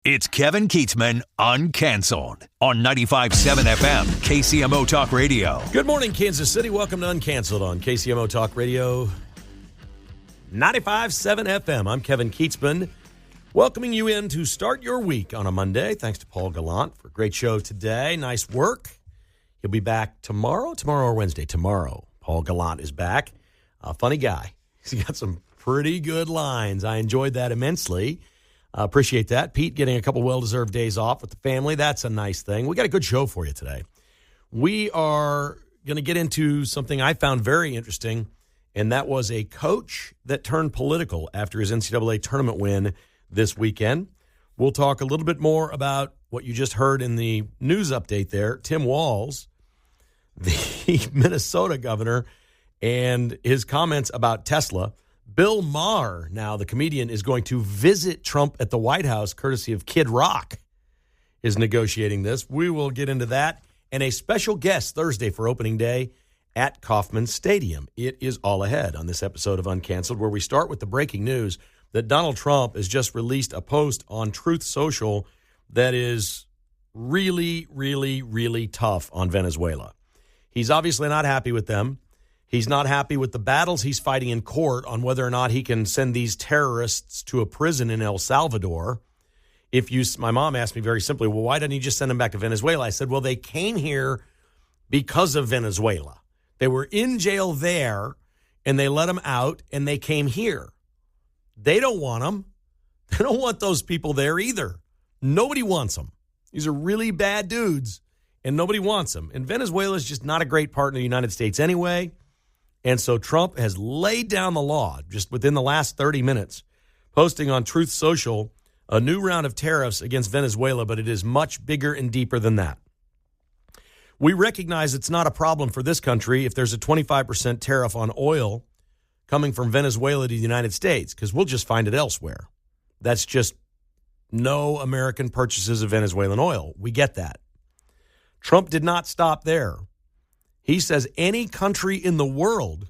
It's Kevin Keatsman Uncanceled on 95.7 FM, KCMO Talk Radio. Good morning, Kansas City. Welcome to Uncanceled on KCMO Talk Radio, 95.7 FM. I'm Kevin Keatsman, welcoming you in to start your week on a Monday. Thanks to Paul Gallant for a great show today. Nice work. He'll be back tomorrow or Wednesday? Tomorrow. Paul Gallant is back. A funny guy. He's got some pretty good lines. I enjoyed that immensely. Appreciate that. Pete getting a couple well-deserved days off with the family. That's a nice thing. We got a good show for you today. We are going to get into something I found very interesting, and that was a coach that turned political after his NCAA tournament win this weekend. We'll talk a little bit more about what you just heard in the news update there. Tim Walz, the Minnesota governor, and his comments about Tesla. Bill Maher, now the comedian, is going to visit Trump at the White House, courtesy of Kid Rock, is negotiating this. We will get into that. And a special guest Thursday for opening day at Kauffman Stadium. It is all ahead on this episode of Uncanceled, where we start with the breaking news that Donald Trump has just released a post on Truth Social that is really, really, really tough on Venezuela. He's obviously not happy with them. He's not happy with the battles he's fighting in court on whether or not he can send these terrorists to a prison in El Salvador. My mom asked me very simply, well, why didn't he just send them back to Venezuela? I said, well, they came here because of Venezuela. They were in jail there, and they let them out, and they came here. They don't want them. They don't want those people there either. Nobody wants them. These are really bad dudes, and nobody wants them. And Venezuela is just not a great partner of the United States anyway. And so Trump has laid down the law just within the last 30 minutes, posting on Truth Social a new round of tariffs against Venezuela, but it is much bigger and deeper than that. We recognize it's not a problem for this country if there's a 25% tariff on oil coming from Venezuela to the United States, because we'll just find it elsewhere. That's just no American purchases of Venezuelan oil. We get that. Trump did not stop there. He says any country in the world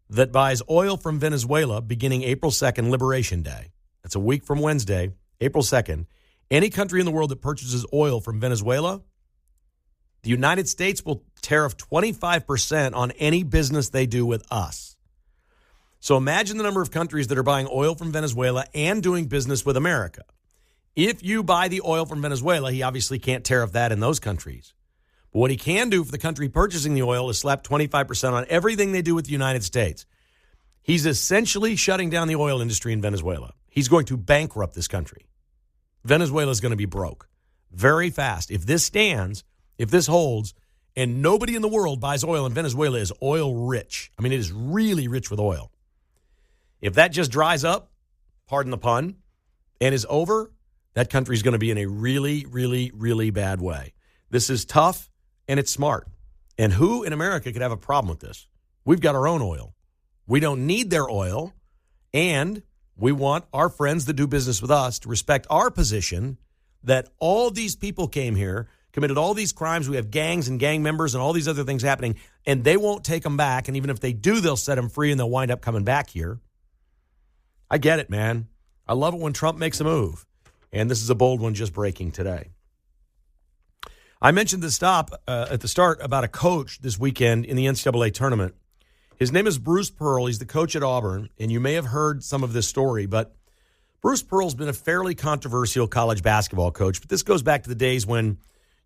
that buys oil from Venezuela beginning April 2nd, Liberation Day, that's a week from Wednesday, April 2nd, any country in the world that purchases oil from Venezuela, the United States will tariff 25% on any business they do with us. So imagine the number of countries that are buying oil from Venezuela and doing business with America. If you buy the oil from Venezuela, he obviously can't tariff that in those countries. But what he can do for the country purchasing the oil is slap 25% on everything they do with the United States. He's essentially shutting down the oil industry in Venezuela. He's going to bankrupt this country. Venezuela is going to be broke very fast. If this stands, if this holds, and nobody in the world buys oil, and Venezuela is oil rich. I mean, it is really rich with oil. If that just dries up, pardon the pun, and is over, that country is going to be in a really, really, really bad way. This is tough. And it's smart. And who in America could have a problem with this? We've got our own oil. We don't need their oil. And we want our friends that do business with us to respect our position that all these people came here, committed all these crimes. We have gangs and gang members and all these other things happening, and they won't take them back. And even if they do, they'll set them free and they'll wind up coming back here. I get it, man. I love it when Trump makes a move. And this is a bold one just breaking today. I mentioned at the start about a coach this weekend in the NCAA tournament. His name is Bruce Pearl. He's the coach at Auburn, and you may have heard some of this story, but Bruce Pearl's been a fairly controversial college basketball coach, but this goes back to the days when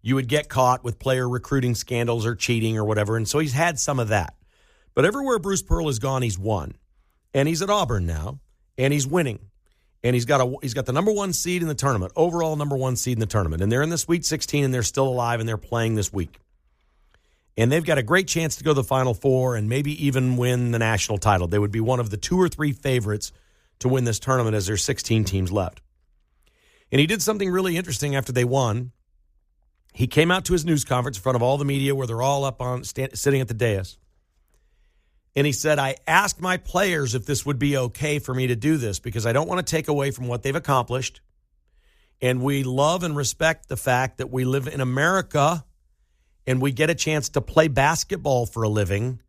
you would get caught with player recruiting scandals or cheating or whatever, and so he's had some of that. But everywhere Bruce Pearl has gone, he's won, and he's at Auburn now, and he's winning. And he's got the number one seed in the tournament, overall number one seed in the tournament. And they're in the Sweet 16, and they're still alive, and they're playing this week. And they've got a great chance to go to the Final Four and maybe even win the national title. They would be one of the 2 or 3 favorites to win this tournament as there's 16 teams left. And he did something really interesting after they won. He came out to his news conference in front of all the media where they're all up on sitting at the dais. And he said, I asked my players if this would be okay for me to do this because I don't want to take away from what they've accomplished. And we love and respect the fact that we live in America and we get a chance to play basketball for a living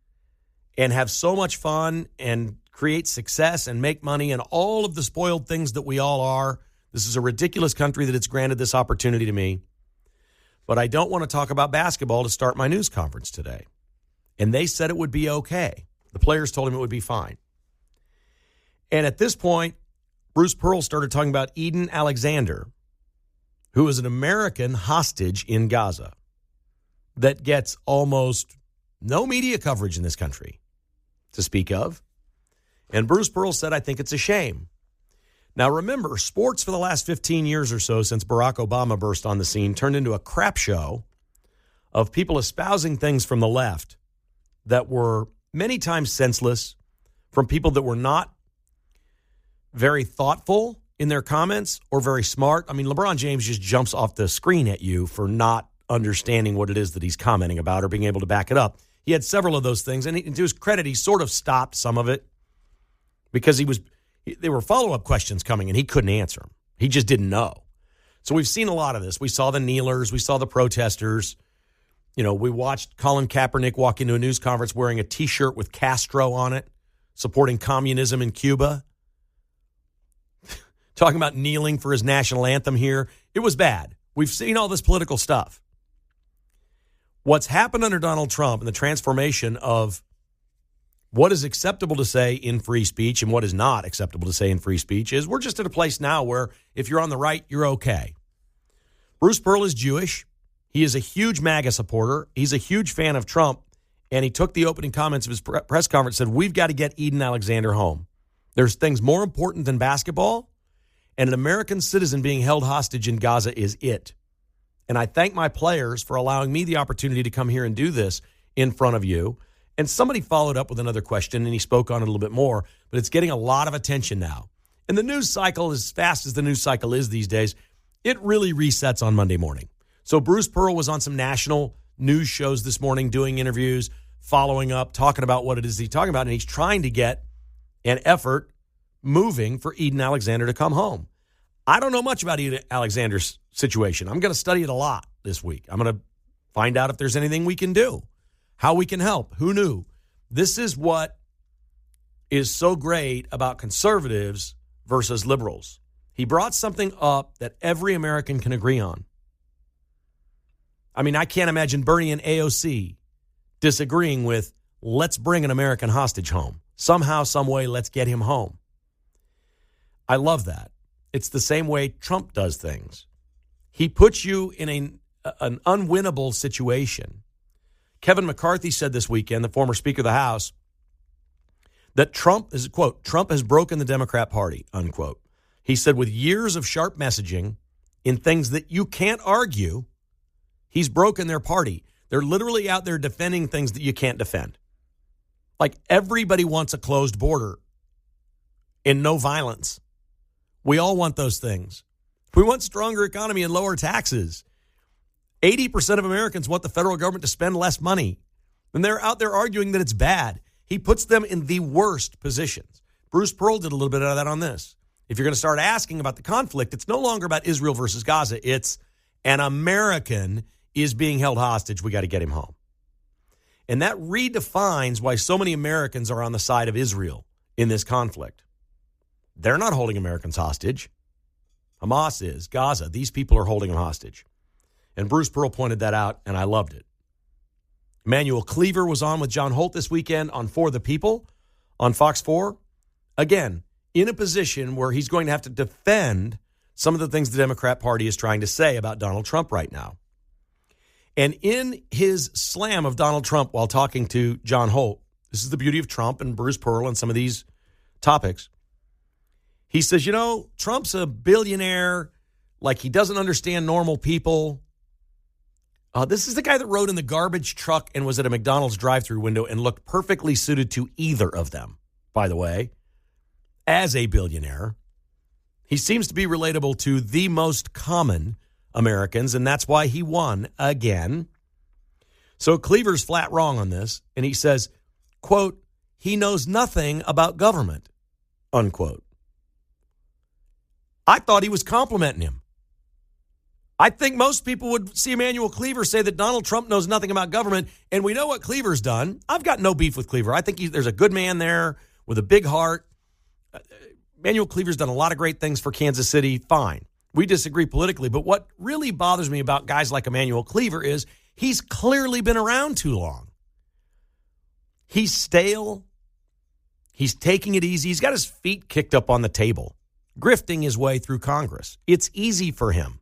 and have so much fun and create success and make money and all of the spoiled things that we all are This is a ridiculous country that it's granted this opportunity to me. But I don't want to talk about basketball to start my news conference today. And they said it would be okay. The players told him it would be fine. And at this point, Bruce Pearl started talking about Eden Alexander, who is an American hostage in Gaza that gets almost no media coverage in this country to speak of. And Bruce Pearl said, I think it's a shame. Now, remember, sports for the last 15 years or so since Barack Obama burst on the scene turned into a crap show of people espousing things from the left that were many times senseless, from people that were not very thoughtful in their comments or very smart. I mean, LeBron James just jumps off the screen at you for not understanding what it is that he's commenting about or being able to back it up. He had several of those things, and to his credit, he sort of stopped some of it because there were follow-up questions coming, and he couldn't answer them. He just didn't know. So we've seen a lot of this. We saw the kneelers. We saw the protesters. You know, we watched Colin Kaepernick walk into a news conference wearing a T-shirt with Castro on it, supporting communism in Cuba, talking about kneeling for his national anthem here. It was bad. We've seen all this political stuff. What's happened under Donald Trump and the transformation of what is acceptable to say in free speech and what is not acceptable to say in free speech is we're just at a place now where if you're on the right, you're okay. Bruce Pearl is Jewish. He is a huge MAGA supporter. He's a huge fan of Trump. And he took the opening comments of his press conference and said, we've got to get Eden Alexander home. There's things more important than basketball, and an American citizen being held hostage in Gaza is it. And I thank my players for allowing me the opportunity to come here and do this in front of you. And somebody followed up with another question, and he spoke on it a little bit more, but it's getting a lot of attention now. And the news cycle, as fast as the news cycle is these days, it really resets on Monday morning. So Bruce Pearl was on some national news shows this morning doing interviews, following up, talking about what it is he's talking about, and he's trying to get an effort moving for Eden Alexander to come home. I don't know much about Eden Alexander's situation. I'm going to study it a lot this week. I'm going to find out if there's anything we can do, how we can help. Who knew? This is what is so great about conservatives versus liberals. He brought something up that every American can agree on. I mean, I can't imagine Bernie and AOC disagreeing with, let's bring an American hostage home. Somehow, some way, let's get him home. I love that. It's the same way Trump does things. He puts you in an unwinnable situation. Kevin McCarthy said this weekend, the former Speaker of the House, that Trump is, quote, Trump has broken the Democrat Party, unquote. He said with years of sharp messaging in things that you can't argue, he's broken their party. They're literally out there defending things that you can't defend. Like everybody wants a closed border and no violence. We all want those things. We want stronger economy and lower taxes. 80% of Americans want the federal government to spend less money. And they're out there arguing that it's bad. He puts them in the worst positions. Bruce Pearl did a little bit of that on this. If you're going to start asking about the conflict, it's no longer about Israel versus Gaza. It's an American is being held hostage. We got to get him home. And that redefines why so many Americans are on the side of Israel in this conflict. They're not holding Americans hostage. Hamas is. Gaza, these people are holding them hostage. And Bruce Pearl pointed that out, and I loved it. Emmanuel Cleaver was on with John Holt this weekend on For the People on Fox 4. Again, in a position where he's going to have to defend some of the things the Democrat Party is trying to say about Donald Trump right now. And in his slam of Donald Trump while talking to John Holt, this is the beauty of Trump and Bruce Pearl and some of these topics. He says, you know, Trump's a billionaire, like he doesn't understand normal people. This is the guy that rode in the garbage truck and was at a McDonald's drive-thru window and looked perfectly suited to either of them, by the way, as a billionaire. He seems to be relatable to the most common Americans, and that's why he won again. So Cleaver's flat wrong on this, and he says, quote, he knows nothing about government, unquote. I thought he was complimenting him. I think most people would see Emmanuel Cleaver say that Donald Trump knows nothing about government, and we know what Cleaver's done. I've got no beef with Cleaver. I think there's a good man there with a big heart. Manuel Cleaver's done a lot of great things for Kansas City. Fine. We disagree politically, but what really bothers me about guys like Emmanuel Cleaver is he's clearly been around too long. He's stale. He's taking it easy. He's got his feet kicked up on the table, grifting his way through Congress. It's easy for him.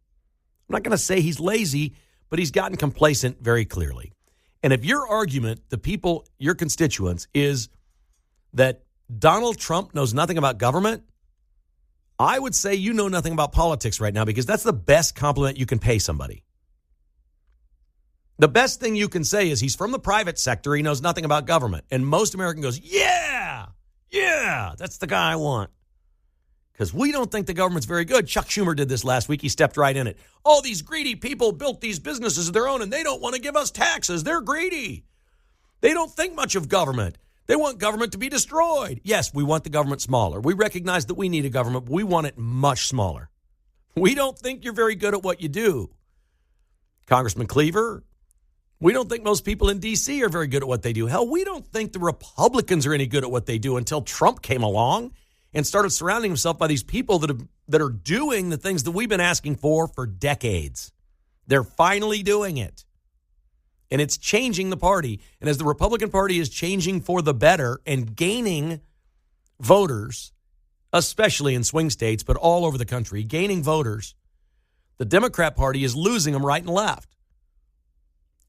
I'm not going to say he's lazy, but he's gotten complacent very clearly. And if your argument, the people, your constituents, is that Donald Trump knows nothing about government, I would say you know nothing about politics right now, because that's the best compliment you can pay somebody. The best thing you can say is he's from the private sector. He knows nothing about government. And most American goes, yeah, that's the guy I want. Because we don't think the government's very good. Chuck Schumer did this last week. He stepped right in it. All these greedy people built these businesses of their own, and they don't want to give us taxes. They're greedy. They don't think much of government. They want government to be destroyed. Yes, we want the government smaller. We recognize that we need a government, but we want it much smaller. We don't think you're very good at what you do. Congressman Cleaver, we don't think most people in D.C. are very good at what they do. Hell, we don't think the Republicans are any good at what they do until Trump came along and started surrounding himself by these people that are doing the things that we've been asking for decades. They're finally doing it. And it's changing the party. And as the Republican Party is changing for the better and gaining voters, especially in swing states, but all over the country, gaining voters, the Democrat Party is losing them right and left.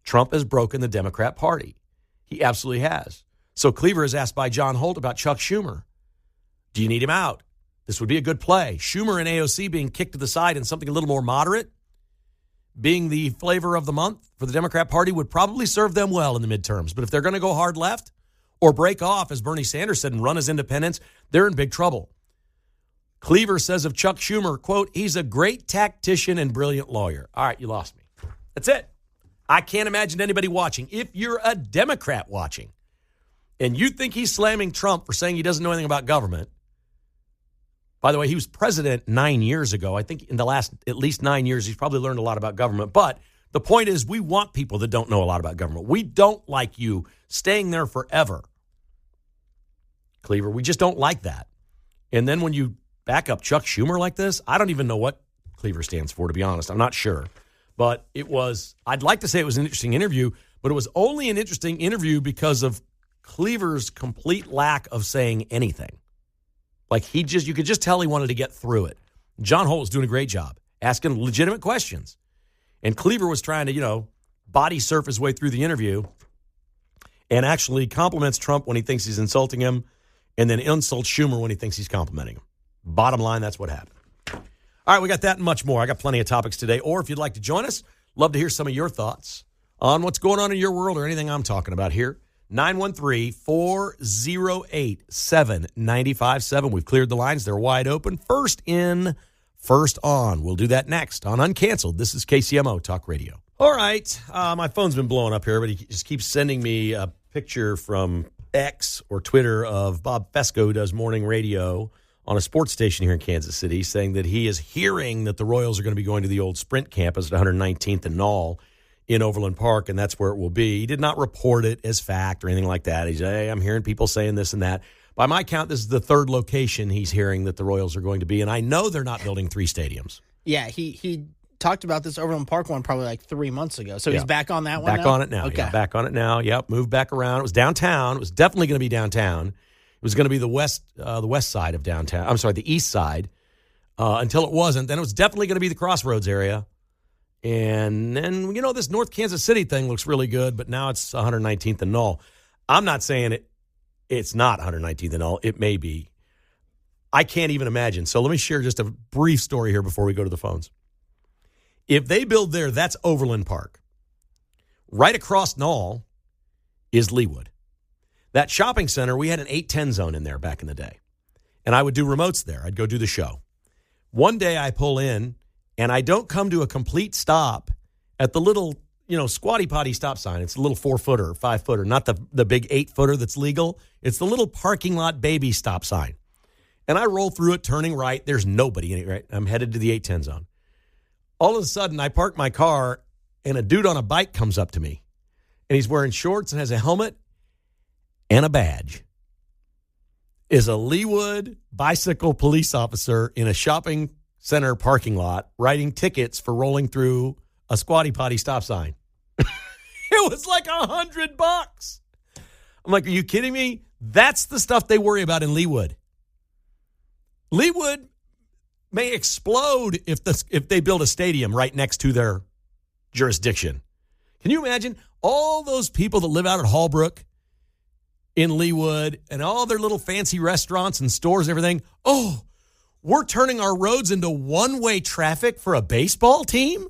Trump has broken the Democrat Party. He absolutely has. So Cleaver is asked by John Holt about Chuck Schumer. Do you need him out? This would be a good play. Schumer and AOC being kicked to the side and something a little more moderate, being the flavor of the month for the Democrat Party, would probably serve them well in the midterms. But if they're going to go hard left or break off, as Bernie Sanders said, and run as independents, they're in big trouble. Cleaver says of Chuck Schumer, quote, he's a great tactician and brilliant lawyer. All right, you lost me. That's it. I can't imagine anybody watching. If you're a Democrat watching and you think he's slamming Trump for saying he doesn't know anything about government, by the way, he was president 9 years ago. I think in the last at least 9 years, he's probably learned a lot about government. But the point is, we want people that don't know a lot about government. We don't like you staying there forever, Cleaver. We just don't like that. And then when you back up Chuck Schumer like this, I don't even know what Cleaver stands for, to be honest. I'm not sure. But I'd like to say it was an interesting interview, but it was only an interesting interview because of Cleaver's complete lack of saying anything. Like you could just tell he wanted to get through it. John Holt was doing a great job, asking legitimate questions. And Cleaver was trying to, body surf his way through the interview and actually compliments Trump when he thinks he's insulting him and then insults Schumer when he thinks he's complimenting him. Bottom line, that's what happened. All right, we got that and much more. I got plenty of topics today. Or if you'd like to join us, love to hear some of your thoughts on what's going on in your world or anything I'm talking about here. 913-408-7957. We've cleared the lines. They're wide open. First in, first on. We'll do that next on Uncanceled. This is KCMO Talk Radio. All right. My phone's been blowing up here, but he just keeps sending me a picture from X or Twitter of Bob Fesco, who does morning radio on a sports station here in Kansas City, saying that he is hearing that the Royals are going to be going to the old Sprint campus at 119th and Knoll in Overland Park, and that's where it will be. He did not report it as fact or anything like that. He said, hey, I'm hearing people saying this and that. By my count, this is the third location he's hearing that the Royals are going to be, and I know they're not building 3 stadiums. Yeah, he talked about this Overland Park one probably like 3 months ago. So he's back on that one Back on it now. Okay. Yeah, back on it now. Yep, moved back around. It was downtown. It was definitely going to be downtown. It was going to be the west side of downtown. I'm sorry, the east side, until it wasn't. Then it was definitely going to be the Crossroads area. And then, this North Kansas City thing looks really good, but now it's 119th and Knoll. I'm not saying it's not 119th and Knoll. It may be. I can't even imagine. So let me share just a brief story here before we go to the phones. If they build there, that's Overland Park. Right across Knoll is Leawood. That shopping center, we had an 810 zone in there back in the day. And I would do remotes there. I'd go do the show. One day I pull in, and I don't come to a complete stop at the little, squatty potty stop sign. It's a little 4-footer, 5-footer, not the big 8-footer that's legal. It's the little parking lot baby stop sign. And I roll through it, turning right. There's nobody in it, right? I'm headed to the 810 zone. All of a sudden, I park my car, and a dude on a bike comes up to me. And he's wearing shorts and has a helmet and a badge. is a Leawood bicycle police officer in a shopping center parking lot writing tickets for rolling through a squatty potty stop sign. It was like $100. I'm like, are you kidding me? That's the stuff they worry about in Leawood. Leawood may explode if they build a stadium right next to their jurisdiction. Can you imagine all those people that live out at Hallbrook in Leawood and all their little fancy restaurants and stores and everything? Oh, we're turning our roads into one-way traffic for a baseball team?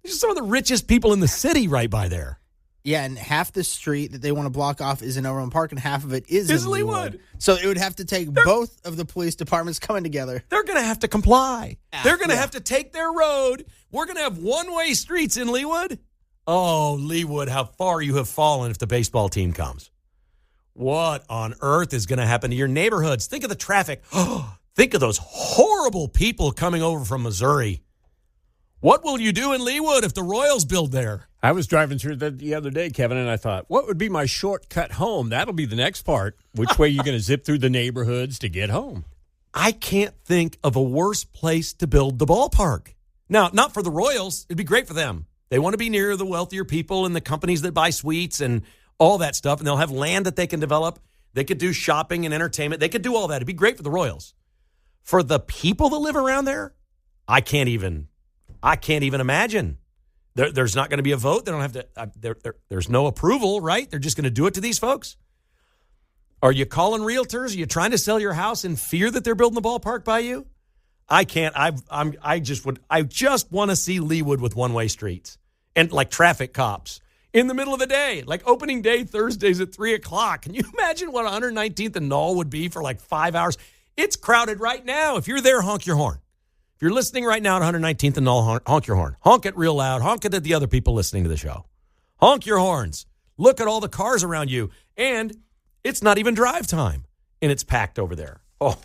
These are some of the richest people in the city right by there. Yeah, and half the street that they want to block off is in Overland Park, and half of it is in Leawood. So it would have to take both of the police departments coming together. They're going to have to comply. They're going to have to take their road. We're going to have one-way streets in Leawood. Oh, Leawood, how far you have fallen if the baseball team comes. What on earth is going to happen to your neighborhoods? Think of the traffic. Think of those horrible people coming over from Missouri. What will you do in Leawood if the Royals build there? I was driving through the other day, Kevin, and I thought, what would be my shortcut home? That'll be the next part. Which way are you going to zip through the neighborhoods to get home? I can't think of a worse place to build the ballpark. Now, not for the Royals. It'd be great for them. They want to be near the wealthier people and the companies that buy suites and all that stuff, and they'll have land that they can develop. They could do shopping and entertainment. They could do all that. It'd be great for the Royals. For the people that live around there, I can't even imagine. There's not going to be a vote. They don't have to. There's no approval, right? They're just going to do it to these folks. Are you calling realtors? Are you trying to sell your house in fear that they're building the ballpark by you? I can't. I just want to see Leawood with one-way streets and like traffic cops in the middle of the day, like opening day Thursdays at 3:00. Can you imagine what 119th and Knoll would be for like 5 hours? It's crowded right now. If you're there, honk your horn. If you're listening right now at 119th and Knoll, honk your horn. Honk it real loud. Honk it at the other people listening to the show. Honk your horns. Look at all the cars around you. And it's not even drive time. And it's packed over there. Oh,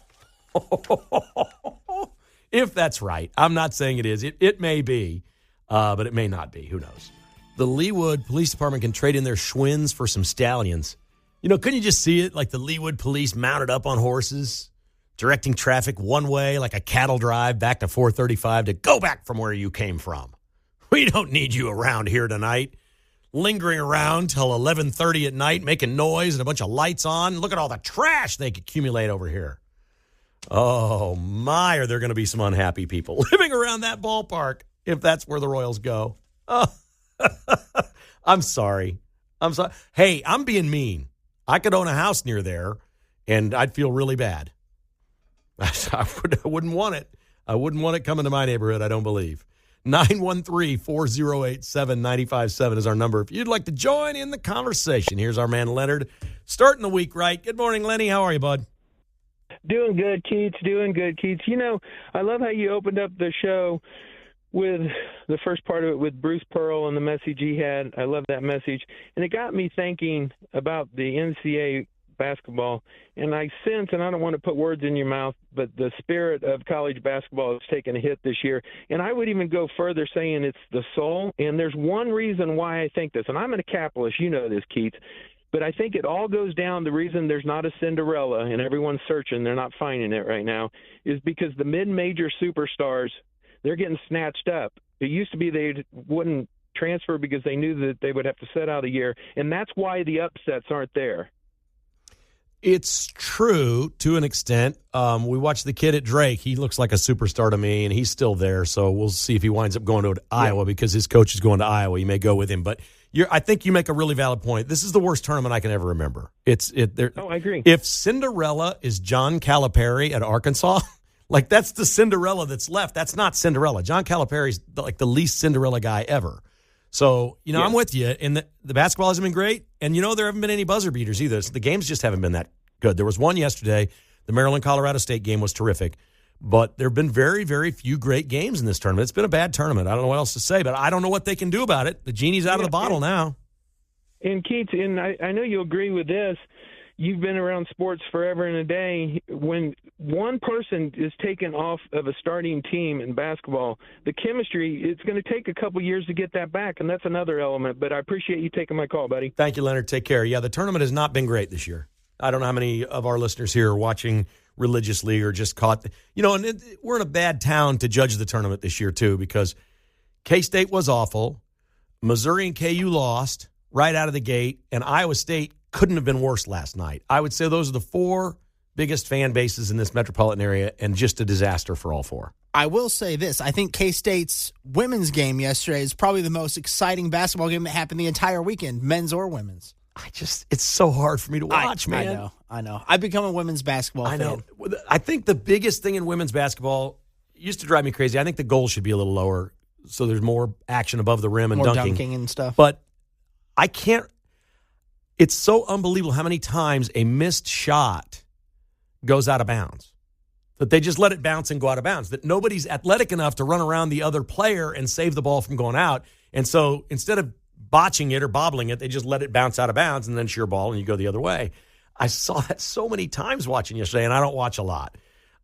if that's right. I'm not saying it is. It may be, but it may not be. Who knows? The Leawood Police Department can trade in their Schwinns for some stallions. You know, couldn't you just see it? Like the Leawood police mounted up on horses, directing traffic one way like a cattle drive back to 435 to go back from where you came from. We don't need you around here tonight, lingering around till 11:30 at night, making noise and a bunch of lights on. Look at all the trash they accumulate over here. Oh, my, are there going to be some unhappy people living around that ballpark if that's where the Royals go. Oh, I'm sorry. Hey, I'm being mean. I could own a house near there, and I'd feel really bad. I wouldn't want it. I wouldn't want it coming to my neighborhood, I don't believe. 913-408-7957 is our number. If you'd like to join in the conversation, here's our man Leonard. Starting the week right. Good morning, Lenny. How are you, bud? Doing good, Keats. Doing good, Keats. You know, I love how you opened up the show with the first part of it with Bruce Pearl and the message he had. I love that message. And it got me thinking about the NCAA basketball. And I sense, and I don't want to put words in your mouth, but the spirit of college basketball has taken a hit this year. And I would even go further saying it's the soul. And there's one reason why I think this. And I'm an capitalist. You know this, Keats. But I think it all goes down, the reason there's not a Cinderella and everyone's searching, they're not finding it right now, is because the mid-major superstars, they're getting snatched up. It used to be they wouldn't transfer because they knew that they would have to sit out a year, and that's why the upsets aren't there. It's true to an extent. We watched the kid at Drake. He looks like a superstar to me, and he's still there, so we'll see if he winds up going to Iowa because his coach is going to Iowa. You may go with him, but I think you make a really valid point. This is the worst tournament I can ever remember. I agree. If Cinderella is John Calipari at Arkansas, like that's the Cinderella that's left. That's not Cinderella. John Calipari's like the least Cinderella guy ever. So, you know, yeah. I'm with you. And the basketball hasn't been great. And, you know, there haven't been any buzzer beaters either. So the games just haven't been that good. There was one yesterday. The Maryland-Colorado State game was terrific. But there have been very, very few great games in this tournament. It's been a bad tournament. I don't know what else to say, but I don't know what they can do about it. The genie's out of the bottle now. And Keats, and I know you'll agree with this. You've been around sports forever and a day. When one person is taken off of a starting team in basketball, the chemistry, it's going to take a couple years to get that back, and that's another element. But I appreciate you taking my call, buddy. Thank you, Leonard. Take care. Yeah, the tournament has not been great this year. I don't know how many of our listeners here are watching religiously or just caught. And we're in a bad town to judge the tournament this year, too, because K-State was awful. Missouri and KU lost right out of the gate, and Iowa State couldn't have been worse last night. I would say those are the 4 biggest fan bases in this metropolitan area, and just a disaster for all 4. I will say this. I think K-State's women's game yesterday is probably the most exciting basketball game that happened the entire weekend, men's or women's. It's so hard for me to watch, man. I know. I've become a women's basketball fan. I know. I think the biggest thing in women's basketball used to drive me crazy. I think the goal should be a little lower so there's more action above the rim and more dunking and stuff. But I can't – it's so unbelievable how many times a missed shot goes out of bounds. That they just let it bounce and go out of bounds. That nobody's athletic enough to run around the other player and save the ball from going out. And so instead of botching it or bobbling it, they just let it bounce out of bounds and then sheer ball and you go the other way. I saw that so many times watching yesterday, and I don't watch a lot.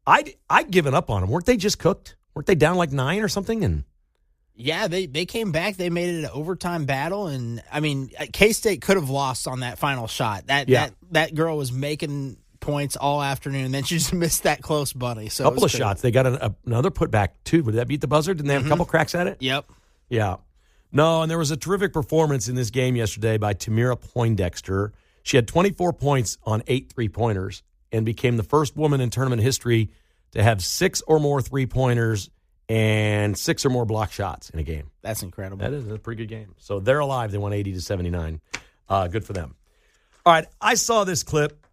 I'd given up on them. Weren't they just cooked? Weren't they down like 9 or something? And yeah, they came back. They made it an overtime battle. And, I mean, K-State could have lost on that final shot. That girl was making points all afternoon, and then she just missed that close bunny. So a couple of shots. They got another putback, too. Would that beat the buzzer? Didn't they have a couple cracks at it? Yep. Yeah. No, and there was a terrific performance in this game yesterday by Tamira Poindexter. She had 24 points on 8 3-pointers and became the first woman in tournament history to have 6 or more 3-pointers and 6 or more block shots in a game. That's incredible. That is a pretty good game. So they're alive. They won 80-79. Good for them. All right, I saw this clip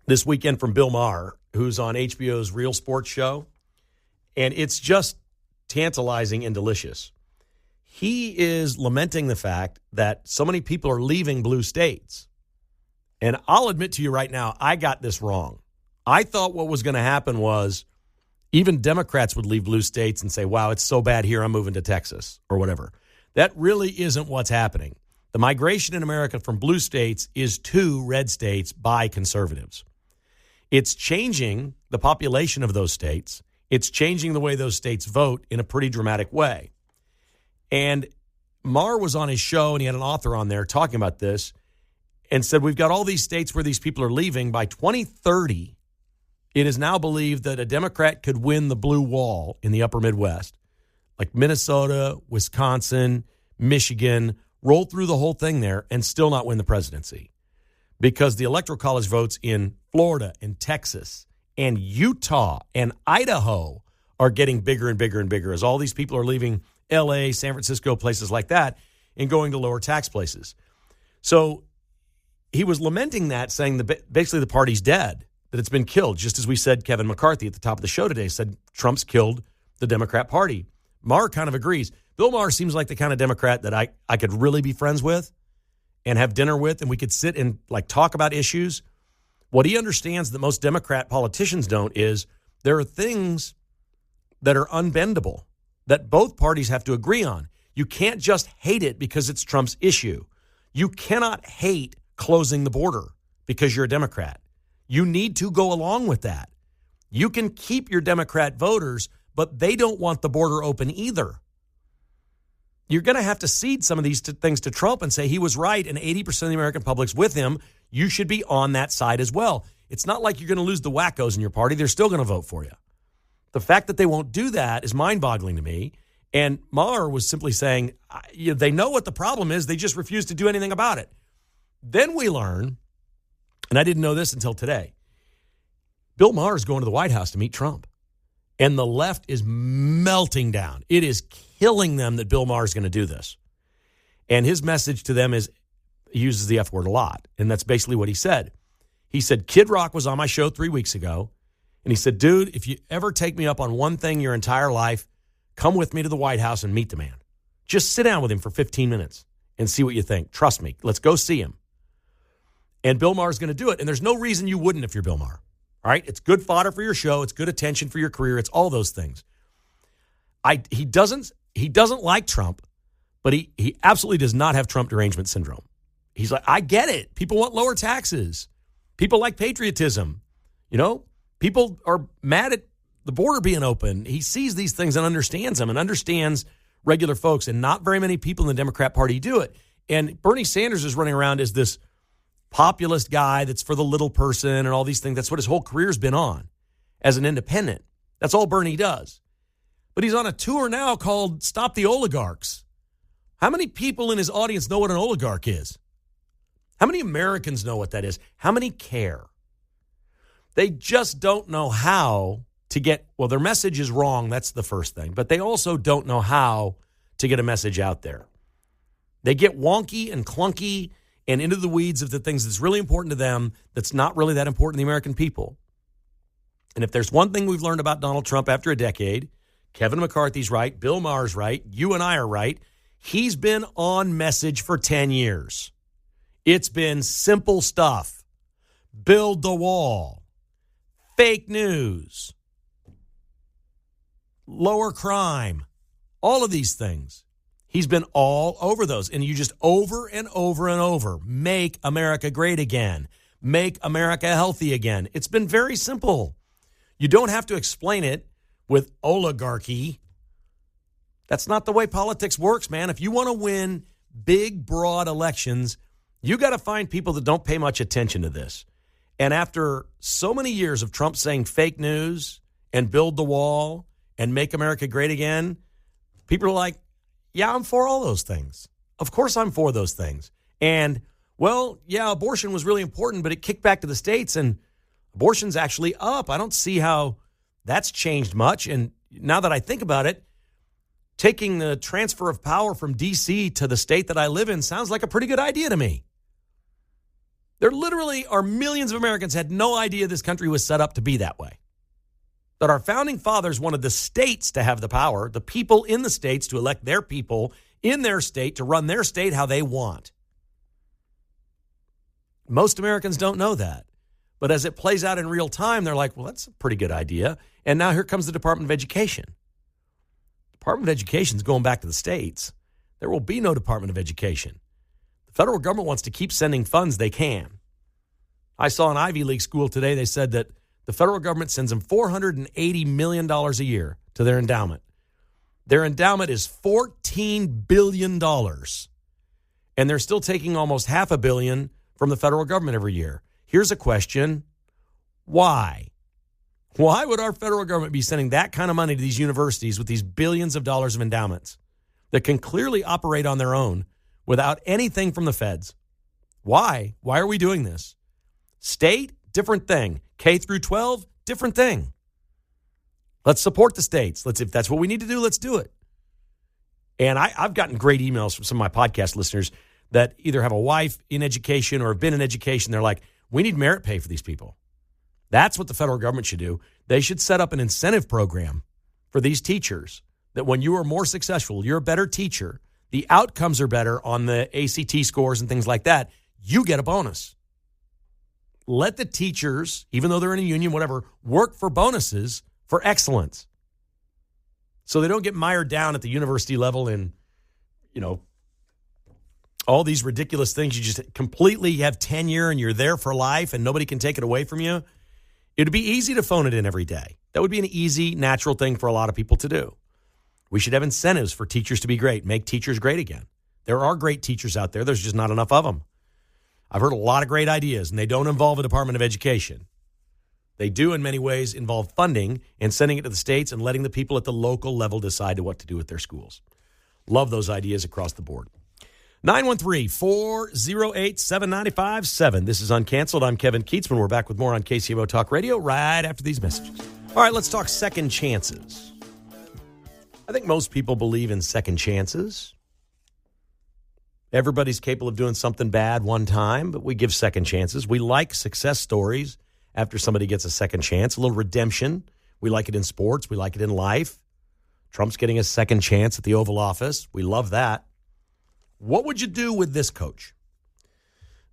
this weekend from Bill Maher, who's on HBO's Real Sports Show, and it's just tantalizing and delicious. He is lamenting the fact that so many people are leaving blue states. And I'll admit to you right now, I got this wrong. I thought what was going to happen was even Democrats would leave blue states and say, wow, it's so bad here, I'm moving to Texas or whatever. That really isn't what's happening. The migration in America from blue states is to red states by conservatives. It's changing the population of those states. It's changing the way those states vote in a pretty dramatic way. And Maher was on his show, and he had an author on there talking about this and said, we've got all these states where these people are leaving. By 2030, it is now believed that a Democrat could win the blue wall in the upper Midwest, like Minnesota, Wisconsin, Michigan, roll through the whole thing there and still not win the presidency because the Electoral College votes in Florida and Texas and Utah and Idaho are getting bigger and bigger and bigger as all these people are leaving L.A., San Francisco, places like that, and going to lower tax places. So he was lamenting that, saying that basically the party's dead, that it's been killed, just as we said Kevin McCarthy at the top of the show today said Trump's killed the Democrat Party. Maher kind of agrees. Bill Maher seems like the kind of Democrat that I could really be friends with and have dinner with, and we could sit and talk about issues. What he understands that most Democrat politicians don't is there are things that are unbendable that both parties have to agree on. You can't just hate it because it's Trump's issue. You cannot hate closing the border because you're a Democrat. You need to go along with that. You can keep your Democrat voters, but they don't want the border open either. You're going to have to cede some of these things to Trump and say he was right and 80% of the American public's with him. You should be on that side as well. It's not like you're going to lose the wackos in your party. They're still going to vote for you. The fact that they won't do that is mind-boggling to me. And Maher was simply saying, they know what the problem is. They just refuse to do anything about it. Then we learn, and I didn't know this until today, Bill Maher is going to the White House to meet Trump. And the left is melting down. It is killing them that Bill Maher is going to do this. And his message to them is, he uses the F word a lot. And that's basically what he said. He said, Kid Rock was on my show 3 weeks ago. And he said, dude, if you ever take me up on one thing your entire life, come with me to the White House and meet the man. Just sit down with him for 15 minutes and see what you think. Trust me. Let's go see him. And Bill Maher is going to do it. And there's no reason you wouldn't if you're Bill Maher. All right? It's good fodder for your show. It's good attention for your career. It's all those things. He doesn't like Trump, but he absolutely does not have Trump derangement syndrome. He's like, I get it. People want lower taxes. People like patriotism. People are mad at the border being open. He sees these things and understands them and understands regular folks, and not very many people in the Democrat Party do it. And Bernie Sanders is running around as this populist guy that's for the little person and all these things. That's what his whole career's been on as an independent. That's all Bernie does. But he's on a tour now called Stop the Oligarchs. How many people in his audience know what an oligarch is? How many Americans know what that is? How many care? They just don't know how to get, well, their message is wrong. That's the first thing. But they also don't know how to get a message out there. They get wonky and clunky and into the weeds of the things that's really important to them that's not really that important to the American people. And if there's one thing we've learned about Donald Trump after a decade, Kevin McCarthy's right, Bill Maher's right, you and I are right, he's been on message for 10 years. It's been simple stuff. Build the wall. Fake news. Lower crime. All of these things. He's been all over those. And you just over and over and over. Make America great again. Make America healthy again. It's been very simple. You don't have to explain it with oligarchy. That's not the way politics works, man. If you want to win big, broad elections, you got to find people that don't pay much attention to this. And after so many years of Trump saying fake news and build the wall and make America great again, people are like, yeah, I'm for all those things. Of course I'm for those things. And, well, yeah, abortion was really important, but it kicked back to the states, and abortion's actually up. I don't see how that's changed much. And now that I think about it, taking the transfer of power from D.C. to the state that I live in sounds like a pretty good idea to me. There literally are millions of Americans had no idea this country was set up to be that way. That our founding fathers wanted the states to have the power, the people in the states to elect their people in their state to run their state how they want. Most Americans don't know that. But as it plays out in real time, they're like, well, that's a pretty good idea. And now here comes the Department of Education. Department of Education is going back to the states. There will be no Department of Education. The federal government wants to keep sending funds they can. I saw an Ivy League school today. They said that the federal government sends them $480 million a year to their endowment. Their endowment is $14 billion. And they're still taking almost $500 million from the federal government every year. Here's a question. Why? Why would our federal government be sending that kind of money to these universities with these billions of dollars of endowments that can clearly operate on their own without anything from the feds? Why? Why are we doing this? State, different thing. K through 12, different thing. Let's support the states. If that's what we need to do, let's do it. And I've gotten great emails from some of my podcast listeners that either have a wife in education or have been in education. They're like, we need merit pay for these people. That's what the federal government should do. They should set up an incentive program for these teachers that when you are more successful, you're a better teacher, the outcomes are better on the ACT scores and things like that, you get a bonus. Let the teachers, even though they're in a union, whatever, work for bonuses for excellence. So they don't get mired down at the university level in, all these ridiculous things. You just completely have tenure and you're there for life and nobody can take it away from you. It would be easy to phone it in every day. That would be an easy, natural thing for a lot of people to do. We should have incentives for teachers to be great, make teachers great again. There are great teachers out there. There's just not enough of them. I've heard a lot of great ideas, and they don't involve a Department of Education. They do, in many ways, involve funding and sending it to the states and letting the people at the local level decide what to do with their schools. Love those ideas across the board. 913-408-7957. This is Uncanceled. I'm Kevin Keatsman. We're back with more on KCMO Talk Radio right after these messages. All right, let's talk second chances. I think most people believe in second chances. Everybody's capable of doing something bad one time, but we give second chances. We like success stories after somebody gets a second chance, a little redemption. We like it in sports. We like it in life. Trump's getting a second chance at the Oval Office. We love that. What would you do with this coach?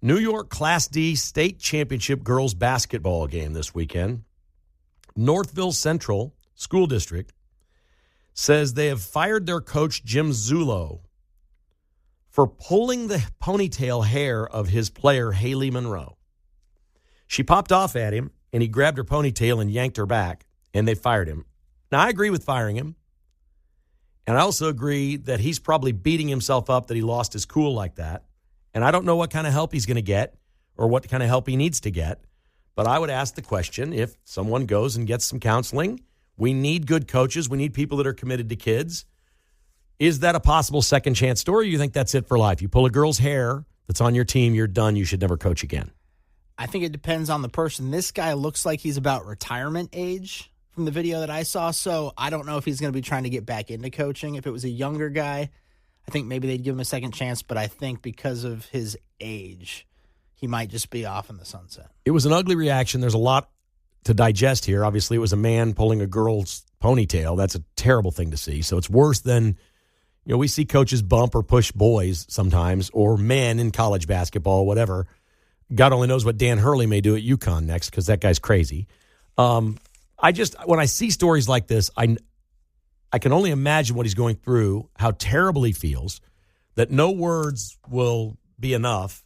New York Class D state championship girls basketball game this weekend. Northville Central School District says they have fired their coach, Jim Zullo, for pulling the ponytail hair of his player, Haley Monroe. She popped off at him, and he grabbed her ponytail and yanked her back, and they fired him. Now, I agree with firing him. And I also agree that he's probably beating himself up that he lost his cool like that. And I don't know what kind of help he's going to get. or what kind of help he needs to get. But I would ask the question, if someone goes and gets some counseling, we need good coaches. We need people that are committed to kids. Is that a possible second chance story? Or you think that's it for life? You pull a girl's hair that's on your team, you're done. You should never coach again. I think it depends on the person. This guy looks like he's about retirement age from the video that I saw, so I don't know if he's going to be trying to get back into coaching. If it was a younger guy, I think maybe they'd give him a second chance, but I think because of his age, he might just be off in the sunset. It was an ugly reaction. There's a lot to digest here. Obviously, it was a man pulling a girl's ponytail. That's a terrible thing to see. So it's worse than, we see coaches bump or push boys sometimes, or men in college basketball, whatever. God only knows what Dan Hurley may do at UConn next, because that guy's crazy. When I see stories like this, I can only imagine what he's going through, how terrible he feels, that no words will be enough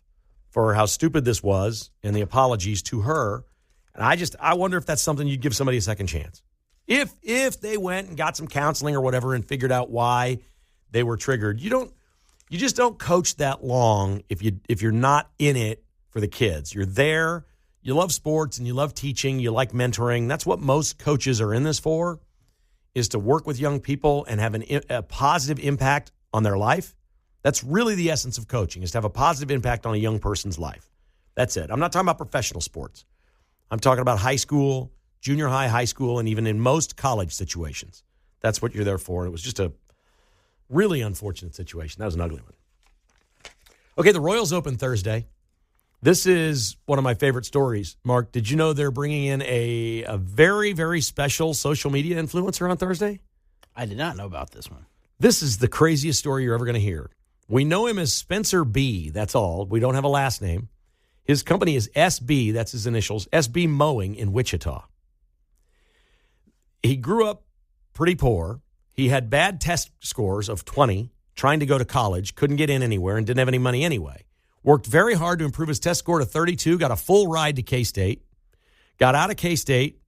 for how stupid this was and the apologies to her. And I wonder if that's something you'd give somebody a second chance. If they went and got some counseling or whatever and figured out why they were triggered. You just don't coach that long if you're not in it for the kids. You're there, you love sports and you love teaching, you like mentoring. That's what most coaches are in this for, is to work with young people and have a positive impact on their life. That's really the essence of coaching, is to have a positive impact on a young person's life. That's it. I'm not talking about professional sports. I'm talking about high school, junior high, high school, and even in most college situations. That's what you're there for. It was just a really unfortunate situation. That was an ugly one. Okay, the Royals open Thursday. This is one of my favorite stories. Mark, did you know they're bringing in a very, very special social media influencer on Thursday? I did not know about this one. This is the craziest story you're ever going to hear. We know him as Spencer B. That's all. We don't have a last name. His company is SB. That's his initials. SB Mowing in Wichita. He grew up pretty poor. He had bad test scores of 20, trying to go to college, couldn't get in anywhere, and didn't have any money anyway. Worked very hard to improve his test score to 32, got a full ride to K-State, got out of K-State,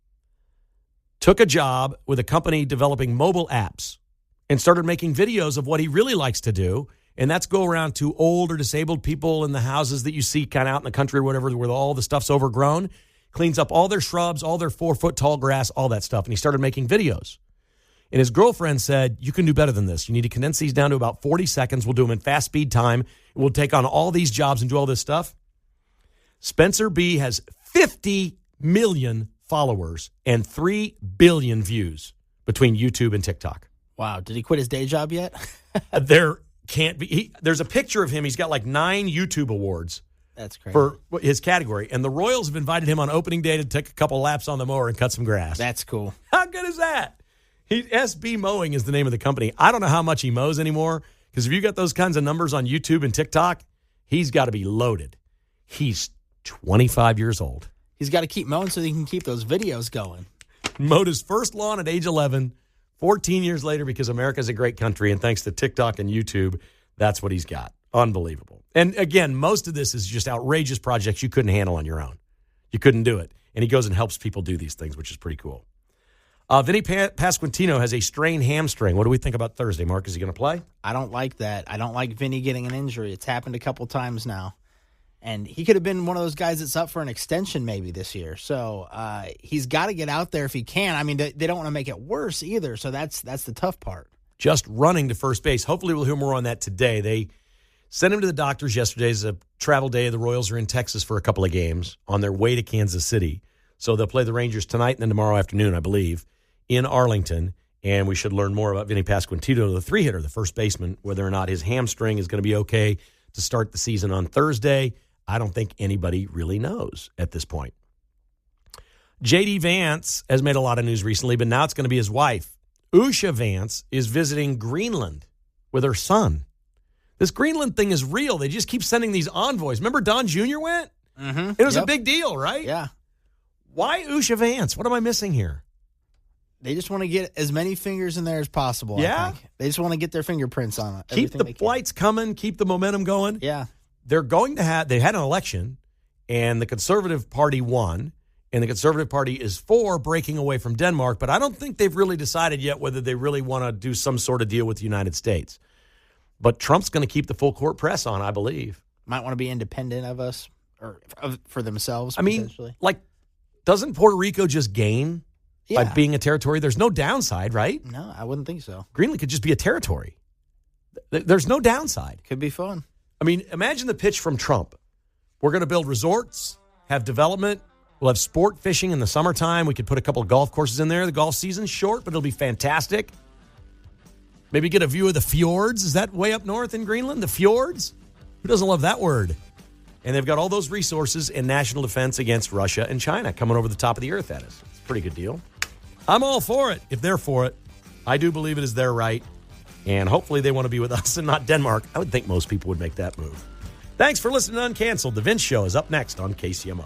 took a job with a company developing mobile apps, and started making videos of what he really likes to do, and that's go around to old or disabled people in the houses that you see kind of out in the country or whatever, where all the stuff's overgrown, cleans up all their shrubs, all their 4-foot-tall grass, all that stuff, and he started making videos. And his girlfriend said, you can do better than this. You need to condense these down to about 40 seconds. We'll do them in fast speed time. We'll take on all these jobs and do all this stuff. Spencer B. has 50 million followers and 3 billion views between YouTube and TikTok. Wow. Did he quit his day job yet? There can't be. There's a picture of him. He's got like 9 YouTube awards. That's crazy. For his category. And the Royals have invited him on opening day to take a couple laps on the mower and cut some grass. That's cool. How good is that? SB Mowing is the name of the company. I don't know how much he mows anymore, because if you got those kinds of numbers on YouTube and TikTok, he's got to be loaded. He's 25 years old. He's got to keep mowing so he can keep those videos going. Mowed his first lawn at age 11, 14 years later, because America's a great country, and thanks to TikTok and YouTube, that's what he's got. Unbelievable. And again, most of this is just outrageous projects you couldn't handle on your own. You couldn't do it. And he goes and helps people do these things, which is pretty cool. Vinny Pasquantino has a strained hamstring. What do we think about Thursday, Mark? Is he going to play? I don't like that. I don't like Vinny getting an injury. It's happened a couple times now. And he could have been one of those guys that's up for an extension maybe this year. So he's got to get out there if he can. I mean, they don't want to make it worse either. So that's the tough part. Just running to first base. Hopefully we'll hear more on that today. They sent him to the doctors yesterday. It's a travel day. The Royals are in Texas for a couple of games on their way to Kansas City. So they'll play the Rangers tonight and then tomorrow afternoon, I believe, in Arlington, and we should learn more about Vinny Pasquantino, the 3-hitter, the first baseman, whether or not his hamstring is going to be okay to start the season on Thursday. I don't think anybody really knows at this point. J.D. Vance has made a lot of news recently, but now it's going to be his wife. Usha Vance is visiting Greenland with her son. This Greenland thing is real. They just keep sending these envoys. Remember Don Jr. went? Mm-hmm. It was a big deal, right? Yeah. Why Usha Vance? What am I missing here? They just want to get as many fingers in there as possible, Yeah? I think. They just want to get their fingerprints on it. Keep the flights coming, keep the momentum going. Yeah. They're going to have, they had an election, and the Conservative Party won, and the Conservative Party is for breaking away from Denmark, but I don't think they've really decided yet whether they really want to do some sort of deal with the United States. But Trump's going to keep the full court press on, I believe. Might want to be independent of us. or for themselves. I mean, potentially. like, doesn't Puerto Rico just gain by Yeah. being a territory? There's no downside, right? No, I wouldn't think so. Greenland could just be a territory. There's no downside. Could be fun. I mean, imagine the pitch from Trump. We're going to build resorts, have development. We'll have sport fishing in the summertime. We could put a couple of golf courses in there. The golf season's short, but it'll be fantastic. Maybe get a view of the fjords. Is that way up north in Greenland? The fjords? Who doesn't love that word? And they've got all those resources and national defense against Russia and China coming over the top of the earth at us. It's a pretty good deal. I'm all for it if they're for it. I do believe it is their right. And hopefully they want to be with us and not Denmark. I would think most people would make that move. Thanks for listening to Uncanceled. The Vince Show is up next on KCMO.